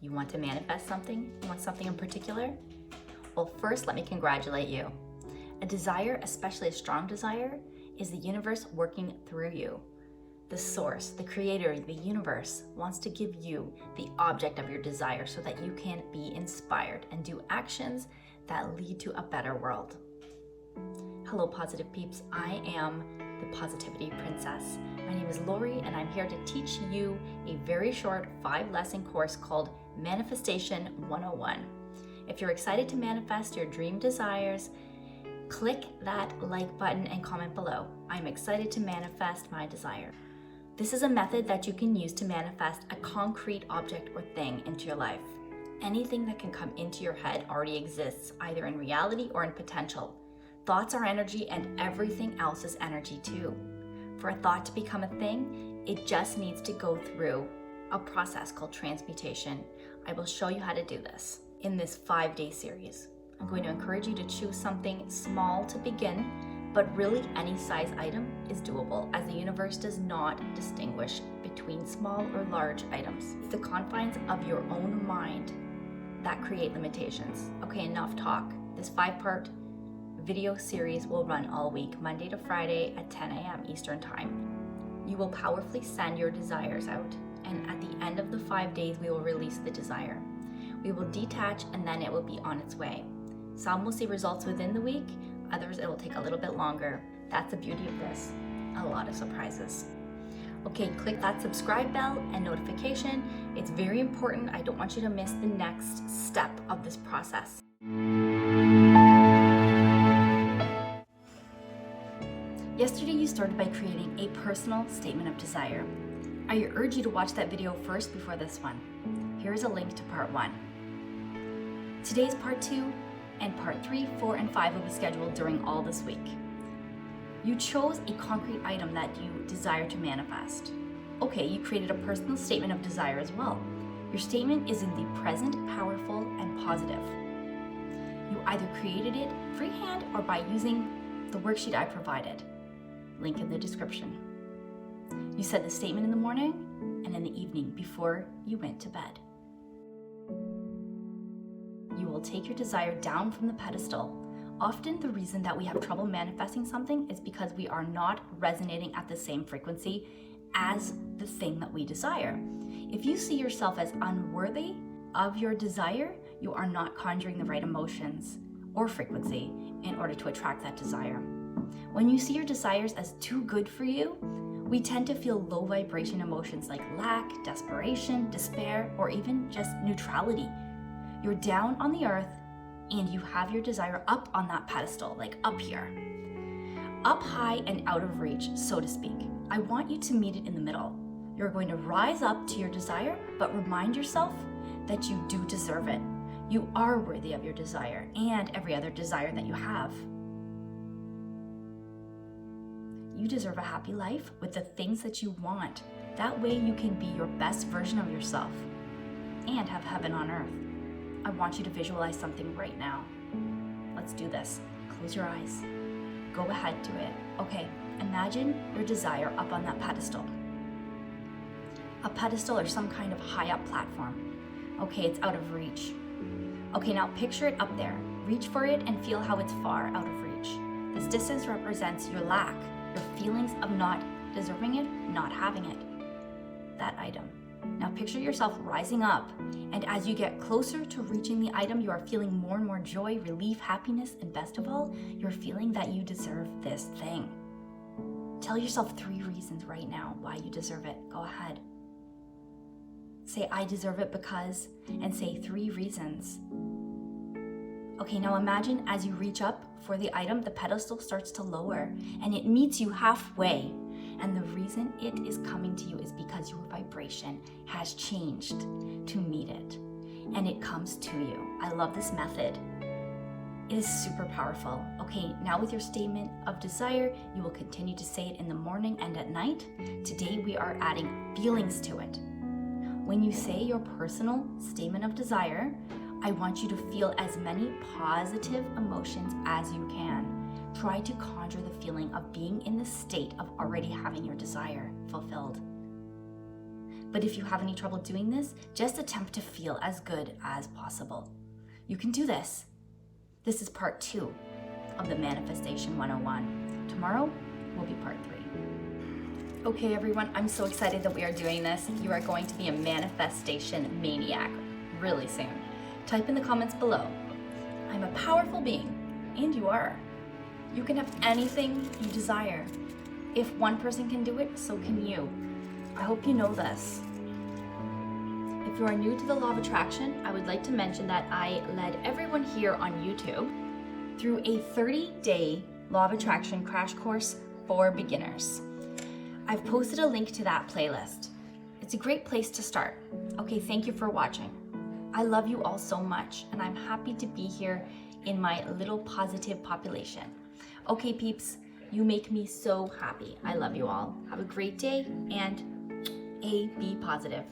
You want to manifest something? You want something in particular? Well, first, let me congratulate you. A desire, especially a strong desire, is the universe working through you. The source, the creator, the universe wants to give you the object of your desire so that you can be inspired and do actions that lead to a better world. Hello, positive peeps. I am the Positivity Princess. My name is Lori, and I'm here to teach you a very short 5-lesson course called Manifestation 101. If you're excited to manifest your dream desires, click that like button and comment below. I'm excited to manifest my desire. This is a method that you can use to manifest a concrete object or thing into your life. Anything that can come into your head already exists, either in reality or in potential. Thoughts are energy, and everything else is energy too. For a thought to become a thing, it just needs to go through a process called transmutation. I will show you how to do this in this 5-day series. I'm going to encourage you to choose something small to begin, but really any size item is doable, as the universe does not distinguish between small or large items. It's the confines of your own mind that create limitations. Okay, enough talk. This 5-part video series will run all week, Monday to Friday at 10 a.m. Eastern Time. You will powerfully send your desires out, and at the end of the 5 days, we will release the desire. We will detach, and then it will be on its way. Some will see results within the week, others it will take a little bit longer. That's the beauty of this, a lot of surprises. Okay, click that subscribe bell and notification. It's very important. I don't want you to miss the next step of this process. Yesterday, you started by creating a personal statement of desire. I urge you to watch that video first before this one. Here is a link to part 1. Today's part 2, and part 3, 4, and 5 will be scheduled during all this week. You chose a concrete item that you desire to manifest. Okay, you created a personal statement of desire as well. Your statement is in the present, powerful, and positive. You either created it freehand or by using the worksheet I provided. Link in the description. You said the statement in the morning and in the evening before you went to bed. You will take your desire down from the pedestal. Often the reason that we have trouble manifesting something is because we are not resonating at the same frequency as the thing that we desire. If you see yourself as unworthy of your desire, you are not conjuring the right emotions or frequency in order to attract that desire. When you see your desires as too good for you, we tend to feel low vibration emotions like lack, desperation, despair, or even just neutrality. You're down on the earth and you have your desire up on that pedestal, like up here. Up high and out of reach, so to speak. I want you to meet it in the middle. You're going to rise up to your desire, but remind yourself that you do deserve it. You are worthy of your desire and every other desire that you have. You deserve a happy life with the things that you want. That way you can be your best version of yourself and have heaven on earth. I want you to visualize something right now. Let's do this. Close your eyes. Go ahead, do it. Okay, imagine your desire up on that pedestal. A pedestal or some kind of high up platform. Okay, it's out of reach. Okay, now picture it up there. Reach for it and feel how it's far out of reach. This distance represents your lack, your feelings of not deserving it, not having it, that item. Now picture yourself rising up, and as you get closer to reaching the item, you are feeling more and more joy, relief, happiness, and best of all, you're feeling that you deserve this thing. Tell yourself 3 reasons right now why you deserve it. Go ahead. Say, I deserve it because, and say 3 reasons. Okay, now imagine as you reach up for the item, the pedestal starts to lower and it meets you halfway. And the reason it is coming to you is because your vibration has changed to meet it. And it comes to you. I love this method. It is super powerful. Okay, now with your statement of desire, you will continue to say it in the morning and at night. Today we are adding feelings to it. When you say your personal statement of desire, I want you to feel as many positive emotions as you can. Try to conjure the feeling of being in the state of already having your desire fulfilled. But if you have any trouble doing this, just attempt to feel as good as possible. You can do this. This is part 2 of the Manifestation 101. Tomorrow will be part 3. Okay, everyone, I'm so excited that we are doing this. You are going to be a manifestation maniac really soon. Type in the comments below, I'm a powerful being, and you are. You can have anything you desire. If one person can do it, so can you. I hope you know this. If you are new to the Law of Attraction, I would like to mention that I led everyone here on YouTube through a 30-day Law of Attraction crash course for beginners. I've posted a link to that playlist. It's a great place to start. Okay, thank you for watching. I love you all so much, and I'm happy to be here in my little positive population. Okay, peeps, you make me so happy. I love you all. Have a great day, and be positive.